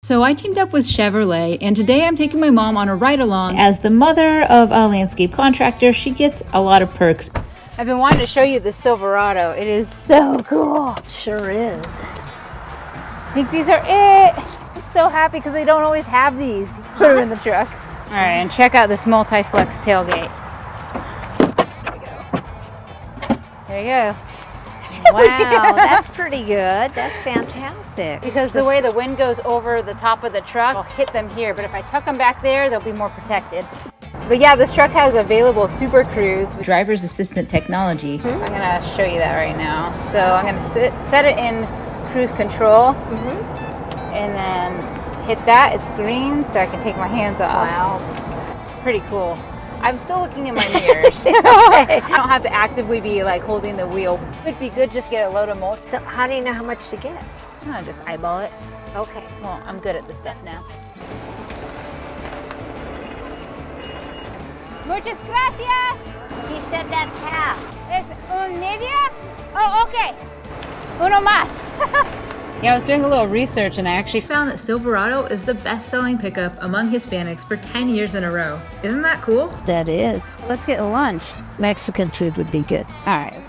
So I teamed up with Chevrolet, and today I'm taking my mom on a ride-along. As the mother of a landscape contractor, she gets a lot of perks. I've been wanting to show you the Silverado. It is so cool. Sure is. I think these are it. I'm so happy because they don't always have these. Put them in the truck. All right, and check out this multi-flex tailgate. There you go. Wow, that's pretty good. That's fantastic. Because the way the wind goes over the top of the truck, I'll hit them here. But if I tuck them back there, they'll be more protected. But yeah, this truck has available Super Cruise, driver's assistant technology. I'm gonna show you that right now. So I'm gonna set it in cruise control, and then hit that. It's green, so I can take my hands off. Wow. Pretty cool. I'm still looking in my mirrors. I don't have to actively be like holding the wheel. It'd be good just to get a load of mulch. So how do you know how much to get? I'll just eyeball it. Okay. Well, I'm good at this stuff now. Muchas gracias. He said that's half. Es un media? Oh, okay. Uno más. Yeah, I was doing a little research and I actually found that Silverado is the best-selling pickup among Hispanics for 10 years in a row. Isn't that cool? That is. Let's get lunch. Mexican food would be good. All right.